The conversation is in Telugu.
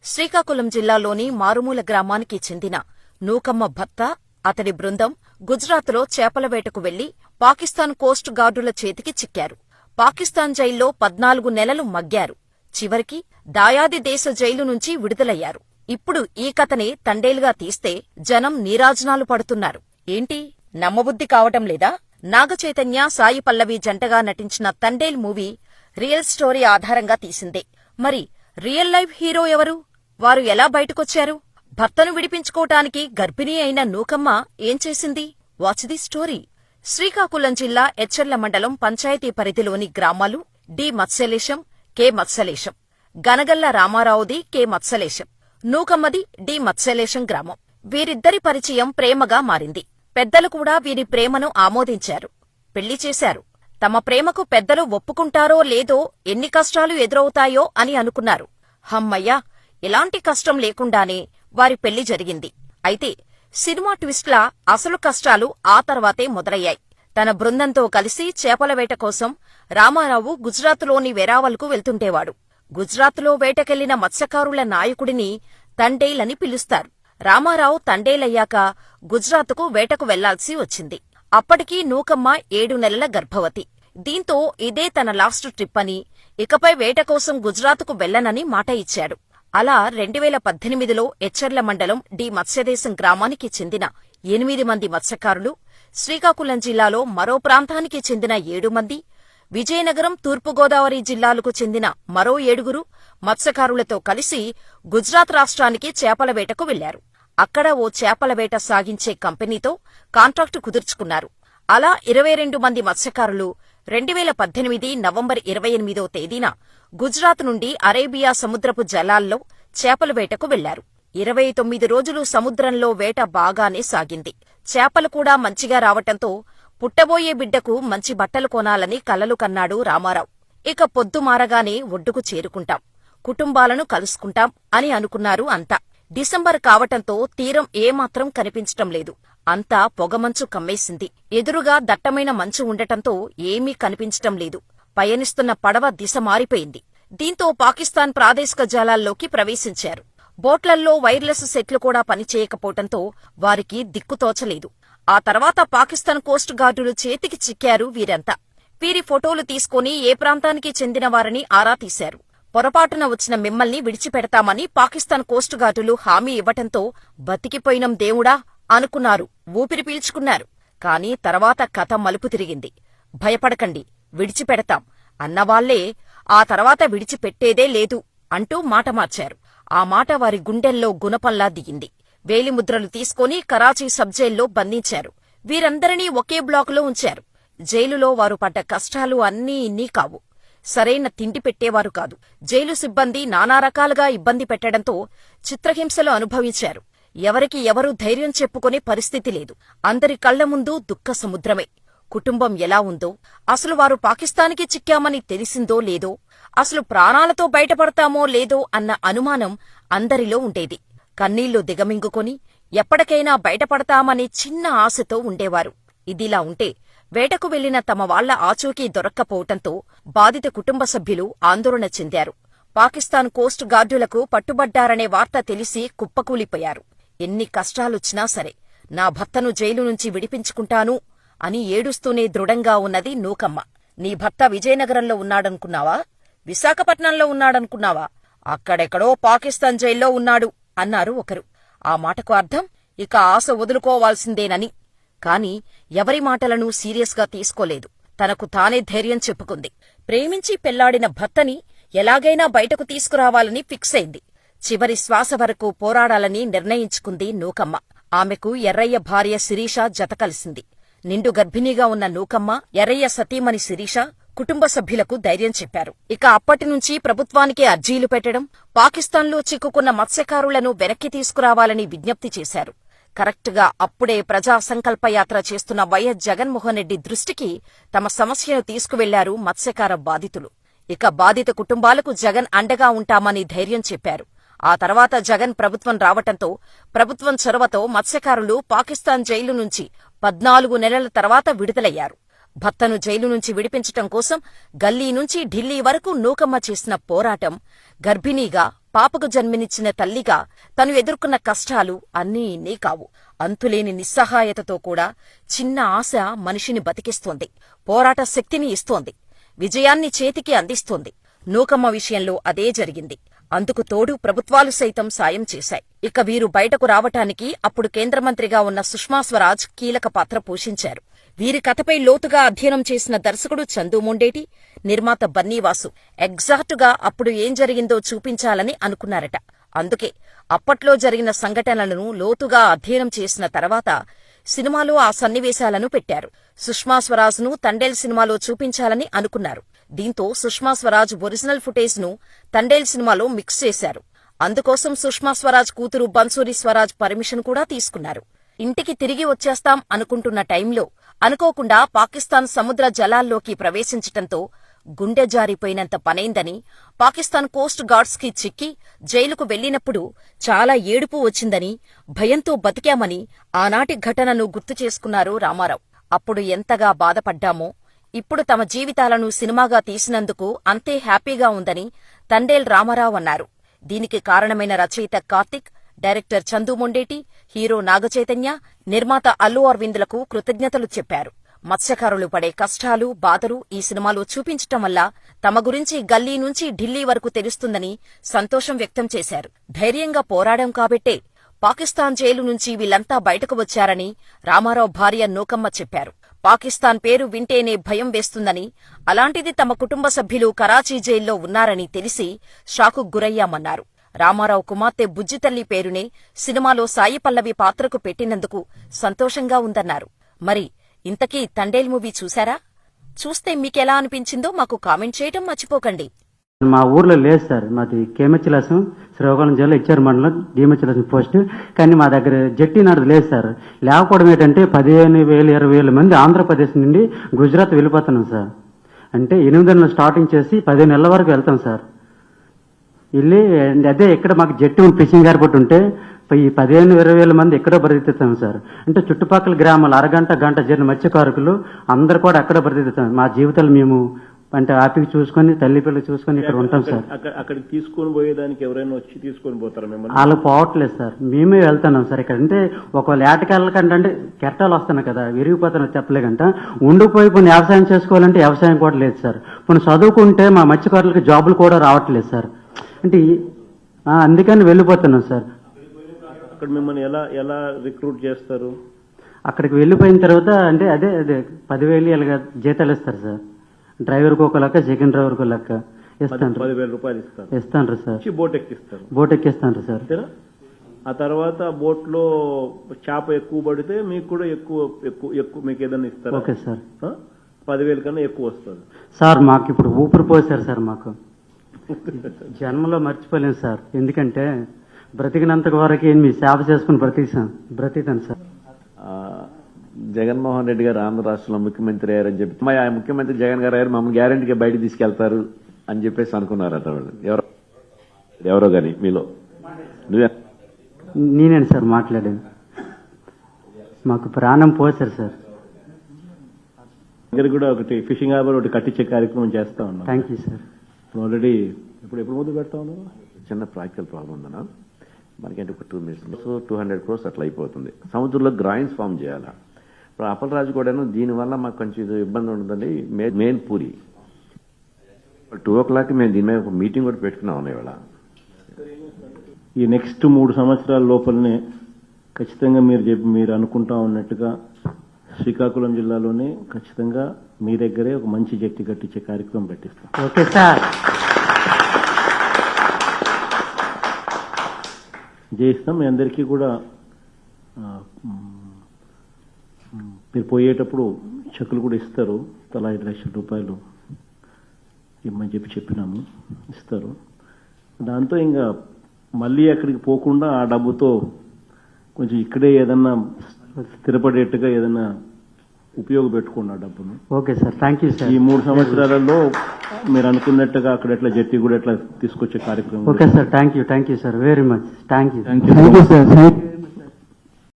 శ్రీకాకుళం జిల్లాలోని మారుమూల గ్రామానికి చెందిన నూకమ్మ భర్త, అతడి బృందం గుజరాత్లో చేపల వేటకు వెళ్లి పాకిస్తాన్ కోస్ట్ గార్డుల చేతికి చిక్కారు. పాకిస్తాన్ జైల్లో 14 నెలలు మగ్గారు. చివరికి దాయాది దేశ జైలు నుంచి విడుదలయ్యారు. ఇప్పుడు ఈ కథనే తండేలుగా తీస్తే జనం నీరాజనాలు పడుతున్నారు. ఏంటి, నమ్మబుద్ధి కావటం లేదా? నాగచైతన్య, సాయి పల్లవి జంటగా నటించిన తండేల్ మూవీ రియల్ స్టోరీ ఆధారంగా తీసిందే. మరి రియల్ లైఫ్ హీరో ఎవరు? వారు ఎలా బయటకొచ్చారు? భర్తను విడిపించుకోవటానికి గర్భిణీ అయిన నూకమ్మ ఏం చేసింది? Watch the story. శ్రీకాకుళం జిల్లా ఎచ్చెర్ల మండలం పంచాయతీ పరిధిలోని గ్రామాలు డి మత్స్యలేశం, కె మత్స్యలేశం. గనగల్ల రామారావుది కె మత్స్యలేశం, నూకమ్మది డి మత్స్యలేశం గ్రామం. వీరిద్దరి పరిచయం ప్రేమగా మారింది. పెద్దలు కూడా వీరి ప్రేమను ఆమోదించారు, పెళ్లి చేశారు. తమ ప్రేమకు పెద్దలు ఒప్పుకుంటారో లేదో, ఎన్ని కష్టాలు ఎదురవుతాయో అని అనుకున్నారు. హమ్మయ్యా, ఎలాంటి కష్టం లేకుండానే వారి పెళ్లి జరిగింది. అయితే సినిమా ట్విస్ట్లా అసలు కష్టాలు ఆ తర్వాతే మొదలయ్యాయి. తన బృందంతో కలిసి చేపల వేట కోసం రామారావు గుజరాత్లోని వెరావల్కు వెళ్తుంటేవాడు. గుజరాత్లో వేటకెళ్లిన మత్స్యకారుల నాయకుడిని తండేల్ అని పిలుస్తారు. రామారావు తండేలయ్యాక గుజరాత్కు వేటకు వెళ్లాల్సి వచ్చింది. అప్పటికీ నూకమ్మ 7 నెలల గర్భవతి. దీంతో ఇదే తన లాస్ట్ ట్రిప్ అని, ఇకపై వేట కోసం గుజరాత్కు వెళ్లనని మాట ఇచ్చాడు. అలా 2018లో ఎచ్చెర్ల మండలం డి మత్స్యదేశం గ్రామానికి చెందిన 8 మంది మత్స్యకారులు, శ్రీకాకుళం జిల్లాలో మరో ప్రాంతానికి చెందిన 7 మంది, విజయనగరం, తూర్పుగోదావరి జిల్లాలకు చెందిన మరో 7 మత్స్యకారులతో కలిసి గుజరాత్ రాష్ట్రానికి చేపల వేటకు వెళ్లారు. అక్కడ ఓ చేపల వేట సాగించే కంపెనీతో కాంట్రాక్టు కుదుర్చుకున్నారు. అలా 22 మంది మత్స్యకారులు 2018 నవంబర్ 28వ తేదీన గుజరాత్ నుండి అరేబియా సముద్రపు జలాల్లో చేపల వేటకు వెళ్లారు. 29 రోజులు సముద్రంలో వేట బాగానే సాగింది. చేపలు కూడా మంచిగా రావటంతో పుట్టబోయే బిడ్డకు మంచి బట్టలు కొనాలని కలలు కన్నాడు రామారావు. ఇక పొద్దుమారగానే ఒడ్డుకు చేరుకుంటాం, కుటుంబాలను కలుసుకుంటాం అని అనుకున్నారు అంతా. డిసెంబర్ కావటంతో తీరం ఏమాత్రం కనిపించటం లేదు. అంతా పొగమంచు కమ్మేసింది. ఎదురుగా దట్టమైన మంచు ఉండటంతో ఏమీ కనిపించటం లేదు. పయనిస్తున్న పడవ దిశ మారిపోయింది. దీంతో పాకిస్తాన్ ప్రాదేశిక జలాల్లోకి ప్రవేశించారు. బోట్లల్లో వైర్లెస్ సెట్లు కూడా పనిచేయకపోవటంతో వారికి దిక్కుతోచలేదు. ఆ తర్వాత పాకిస్తాన్ కోస్ట్ గార్డులు చేతికి చిక్కారు వీరంతా. వీరి ఫోటోలు తీసుకుని ఏ ప్రాంతానికి చెందినవారని ఆరా తీశారు. పొరపాటున వచ్చిన మిమ్మల్ని విడిచిపెడతామని పాకిస్తాన్ కోస్ట్ గార్డులు హామీ ఇవ్వటంతో బతికిపోయినం దేవుడా అనుకున్నారు, ఊపిరి పీల్చుకున్నారు. కాని తర్వాత కథ మలుపు తిరిగింది. భయపడకండి, విడిచిపెడతాం అన్నవాళ్లే ఆ తర్వాత విడిచిపెట్టేదే లేదు అంటూ మాట మార్చారు. ఆ మాట వారి గుండెల్లో గుణపంలా దిగింది. వేలిముద్రలు తీసుకుని కరాచీ సబ్ జైల్లో బంధించారు. వీరందరినీ ఒకే బ్లాకులో ఉంచారు. జైలులో వారు పడ్డ కష్టాలు అన్నీ ఇన్నీ కావు. సరైన తిండి పెట్టేవారు కాదు. జైలు సిబ్బంది నానా రకాలుగా ఇబ్బంది పెట్టడంతో చిత్రహింసలు అనుభవించారు. ఎవరికి ఎవరూ ధైర్యం చెప్పుకునే పరిస్థితి లేదు. అందరి కళ్ల ముందు దుఃఖ సముద్రమే. కుటుంబం ఎలా ఉందో, అసలు వారు పాకిస్తాన్కి చిక్కామని తెలిసిందో లేదో, అసలు ప్రాణాలతో బయటపడతామో లేదో అన్న అనుమానం అందరిలో ఉండేది. కన్నీళ్లు దిగమింగుకొని ఎప్పటికైనా బయటపడతామనే చిన్న ఆశతో ఉండేవారు. ఇదిలా ఉంటే వేటకు వెళ్లిన తమ వాళ్ల ఆచూకీ దొరక్కపోవటంతో బాధిత కుటుంబ సభ్యులు ఆందోళన చెందారు. పాకిస్తాన్ కోస్ట్ గార్డులకు పట్టుబడ్డారనే వార్త తెలిసి కుప్పకూలిపోయారు. ఎన్ని కష్టాలొచ్చినా సరే నా భర్తను జైలు నుంచి విడిపించుకుంటాను అని ఏడుస్తూనే దృఢంగా ఉన్నది నూకమ్మ. నీ భర్త విజయనగరంలో ఉన్నాడనుకున్నావా? విశాఖపట్నంలో ఉన్నాడనుకున్నావా? అక్కడెక్కడో పాకిస్తాన్ జైల్లో ఉన్నాడు అన్నారు ఒకరు. ఆ మాటకు అర్థం ఇక ఆశ వదులుకోవాల్సిందేనని. కాని ఎవరి మాటలను సీరియస్గా తీసుకోలేదు. తనకు తానే ధైర్యం చెప్పుకుంది. ప్రేమించి పెళ్లాడిన భర్తని ఎలాగైనా బయటకు తీసుకురావాలని ఫిక్స్ అయింది. చివరి శ్వాస వరకు పోరాడాలని నిర్ణయించుకుంది నూకమ్మ. ఆమెకు ఎర్రయ్య భార్య శిరీష జత కలిసింది. నిండు గర్భిణీగా ఉన్న నూకమ్మ, ఎర్రయ్య సతీమణి శిరీష కుటుంబ సభ్యులకు ధైర్యం చెప్పారు. ఇక అప్పటినుంచి ప్రభుత్వానికి అర్జీలు పెట్టడం, పాకిస్తాన్లో చిక్కుకున్న మత్స్యకారులను వెనక్కి తీసుకురావాలని విజ్ఞప్తి చేశారు. కరెక్ట్గా అప్పుడే ప్రజా సంకల్పయాత్ర చేస్తున్న వైఎస్ జగన్మోహన్ రెడ్డి దృష్టికి తమ సమస్యను తీసుకువెళ్లారు మత్స్యకార బాధితులు. ఇక బాధిత కుటుంబాలకు జగన్ అండగా ఉంటామని ధైర్యం చెప్పారు. ఆ తర్వాత జగన్ ప్రభుత్వం రావటంతో ప్రభుత్వం చొరవతో మత్స్యకారులు పాకిస్తాన్ జైలు నుంచి 14 నెలల తర్వాత విడుదలయ్యారు. భర్తను జైలు నుంచి విడిపించటం కోసం గల్లీ నుంచి ఢిల్లీ వరకు నూకమ్మ చేసిన పోరాటం గర్భిణీగా పాపకు జన్మనిచ్చిన తల్లిగా తను ఎదుర్కొన్న కష్టాలు అన్నీ ఇన్నీ కావు. అంతులేని నిస్సహాయతతో కూడా చిన్న ఆశ మనిషిని బతికిస్తోంది, పోరాట శక్తిని ఇస్తోంది, విజయాన్ని చేతికి అందిస్తోంది. నూకమ్మ విషయంలో అదే జరిగింది. అందుకు తోడు ప్రభుత్వాలు సైతం సాయం చేశాయి. ఇక వీరు బయటకు రావటానికి అప్పుడు కేంద్ర మంత్రిగా ఉన్న సుష్మా స్వరాజ్ కీలక పాత్ర పోషించారు. వీరి కథపై లోతుగా అధ్యయనం చేసిన దర్శకుడు చందు మొండేటి, నిర్మాత బన్నీవాసు ఎగ్జాక్టుగా అప్పుడు ఏం జరిగిందో చూపించాలని అనుకున్నారట. అందుకే అప్పట్లో జరిగిన సంఘటనలను లోతుగా అధ్యయనం చేసిన తర్వాత సినిమాలో ఆ సన్నివేశాలను పెట్టారు. సుష్మా స్వరాజ్ను తండేల్ సినిమాలో చూపించాలని అనుకున్నారు. దీంతో సుష్మా స్వరాజ్ ఒరిజినల్ ఫుటేజ్ ను తండేల్ సినిమాలో మిక్స్ చేశారు. అందుకోసం సుష్మా స్వరాజ్ కూతురు బన్సూరి స్వరాజ్ పర్మిషన్ కూడా తీసుకున్నారు. ఇంటికి తిరిగి వచ్చేస్తాం అనుకుంటున్న టైంలో అనుకోకుండా పాకిస్తాన్ సముద్ర జలాల్లోకి ప్రవేశించటంతో గుండె జారిపోయినంత పనైందని, పాకిస్తాన్ కోస్ట్ గార్డ్స్ కి చిక్కి జైలుకు వెళ్లినప్పుడు చాలా ఏడుపు వచ్చిందని, భయంతో బతికామని ఆనాటి ఘటనను గుర్తు చేసుకున్నారు రామారావు. అప్పుడు ఎంతగా బాధపడ్డామో ఇప్పుడు తమ జీవితాలను సినిమాగా తీసినందుకు అంతే హ్యాపీగా ఉందని తండేల్ రామారావు అన్నారు. దీనికి కారణమైన రచయిత కార్తిక్, డైరెక్టర్ చందు మొండేటి, హీరో నాగచైతన్య, నిర్మాత అల్లు అరవింద్లకు కృతజ్ఞతలు చెప్పారు. మత్స్యకారులు పడే కష్టాలు, బాధలు ఈ సినిమాలో చూపించటం వల్ల తమ గురించి గల్లీ నుంచి ఢిల్లీ వరకు తెలుస్తుందని సంతోషం వ్యక్తం చేశారు. ధైర్యంగా పోరాడాం కాబట్టే పాకిస్తాన్ జైలు నుంచి వీళ్లంతా బయటకు వచ్చారని రామారావు భార్య నూకమ్మ చెప్పారు. పాకిస్తాన్ పేరు వింటేనే భయం వేస్తుందని, అలాంటిది తమ కుటుంబ సభ్యులు కరాచీ జైల్లో ఉన్నారని తెలిసి షాకు గురయ్యామన్నారు. రామారావు కుమార్తె బుజ్జితల్లి పేరునే సినిమాలో సాయి పల్లవి పాత్రకు పెట్టినందుకు సంతోషంగా ఉందన్నారు. మరి ఇంతకీ తండేల్ మూవీ చూశారా? చూస్తే మీకెలా అనిపించిందో మాకు కామెంట్ చేయటం మర్చిపోకండి. మా ఊర్లో లేదు సార్, మాది కేమచ్చిలాసం, శ్రీకాకుళం జిల్లా ఇచ్చారు మండలం డిఎంహెచ్లాసం పోస్ట్. కానీ మా దగ్గర జట్టి నాడు లేదు సార్. లేకపోవడం ఏంటంటే 15,000 20,000 మంది ఆంధ్రప్రదేశ్ నుండి గుజరాత్ వెళ్ళిపోతున్నాం సార్. అంటే 8 నెలలు స్టార్టింగ్ చేసి 10 నెలల వరకు వెళ్తాం సార్. వెళ్ళి అదే ఇక్కడ మాకు జట్టి ఫిషింగ్ ఎయిర్పోర్ట్ ఉంటే ఈ 15,000-20,000 మంది ఎక్కడో బ్రతికుతాం సార్. అంటే చుట్టుపక్కల గ్రామాలు గంట జర్నీ మత్స్యకారులు అందరు కూడా అక్కడ బ్రతికుతాం. మా జీవితాలు మేము అంటే హ్యాపీగా చూసుకొని తల్లి పిల్లలు చూసుకొని ఇక్కడ ఉంటాం సార్. అక్కడికి తీసుకొని పోయేదానికి ఎవరైనా వచ్చి తీసుకొని పోతారా మిమ్మల్ని? వాళ్ళు పోవట్లేదు సార్, మేమే వెళ్తున్నాం సార్. ఇక్కడ అంటే ఒకవేళ ఏటకెళ్ళకంటే అంటే కెరటాలు వస్తున్నాయి కదా, విరిగిపోతున్నా చెప్పలేకంట. ఉండిపోయి కొన్ని వ్యవసాయం చేసుకోవాలంటే వ్యవసాయం కూడా లేదు సార్. కొన్ని చదువుకుంటే మా మత్స్యకారులకి జాబులు కూడా రావట్లేదు సార్. అంటే అందుకని వెళ్ళిపోతున్నాం సార్. అక్కడ మిమ్మల్ని ఎలా రిక్రూట్ చేస్తారు? అక్కడికి వెళ్ళిపోయిన తర్వాత అంటే అదే 10,000 ఇలాగ జీతాలు ఇస్తారు సార్. డ్రైవర్కి ఒక లెక్క, సెకండ్ డ్రైవర్కి ఒక లెక్క ఇస్తాను. 10,000 రూపాయలు ఇస్తారు. ఇస్తాను సార్. బోట్ ఎక్కిస్తారు. బోట్ ఎక్కిస్తాను సార్. ఆ తర్వాత బోట్ లో చేప ఎక్కువ పడితే మీకు కూడా ఎక్కువ మీకు ఏదైనా ఇస్తారు. Okay sir. 10,000 కన్నా ఎక్కువ వస్తుంది సార్. మాకు ఇప్పుడు ఊపిరి పోసారు సార్. మాకు జన్మలో మర్చిపోలేము సార్. ఎందుకంటే బ్రతికినంత వరకు మీ సేవ చేసుకుని బ్రతికాను సార్. జగన్మోహన్ రెడ్డి గారు ఆంధ్ర రాష్ట్రంలో ముఖ్యమంత్రి అయ్యారని చెప్పి ఆ ముఖ్యమంత్రి జగన్ గారు అయ్యారు, మమ్మల్ని గ్యారెంటీగా బయట తీసుకెళ్తారు అని చెప్పేసి అనుకున్నారట వాళ్ళు. ఎవరో గాని మీలో నేనేంటి సార్ మాట్లాడేది? మాకు ప్రాణం పోసారు సార్. దగ్గర కూడా ఒకటి ఫిషింగ్ హార్బర్ ఒకటి కట్టించే కార్యక్రమం చేస్తా ఉన్నాం. Thank you sir. ఆల్రెడీ ఎప్పుడు మొదలు పెడతా ఉన్నారు? చిన్న ప్రాక్టికల్ ప్రాబ్లం ఉందన్నా మనకంటే ఒక 2 minutes 200 crores అట్లా అయిపోతుంది. సముద్రంలో గ్రాయిన్స్ ఫామ్ చేయాలా. ఇప్పుడు అప్పలరాజు కూడాను దీనివల్ల మాకు కొంచెం ఇబ్బంది ఉంటుందండి. మెయిన్ పూరి 2 o'clock మేము దీని మీద ఒక మీటింగ్ కూడా పెట్టుకున్నాం ఇవాళ. ఈ నెక్స్ట్ 3 సంవత్సరాల లోపలనే ఖచ్చితంగా మీరు అనుకుంటా ఉన్నట్టుగా శ్రీకాకుళం జిల్లాలోనే ఖచ్చితంగా మీ దగ్గరే ఒక మంచి జట్టి కట్టించే కార్యక్రమం పెట్టిస్తాం. Okay sir. చేయిస్తాం. మీ అందరికీ కూడా మీరు పోయేటప్పుడు చెక్కులు కూడా ఇస్తారు. తలా 5 లక్షల రూపాయలు ఇమ్మని చెప్పినాము, ఇస్తారు. దాంతో ఇంకా మళ్ళీ అక్కడికి పోకుండా ఆ డబ్బుతో కొంచెం ఇక్కడే ఏదన్నా స్థిరపడేట్టుగా ఏదన్నా ఉపయోగపెట్టుకోండి ఆ డబ్బును. Okay sir. Thank you sir. ఈ 3 సంవత్సరాలలో మీరు అనుకున్నట్టుగా అక్కడ ఎట్లా జట్టి కూడా ఎట్లా తీసుకొచ్చే కార్యక్రమం. Okay sir. Thank you sir. Very much. Thank you sir.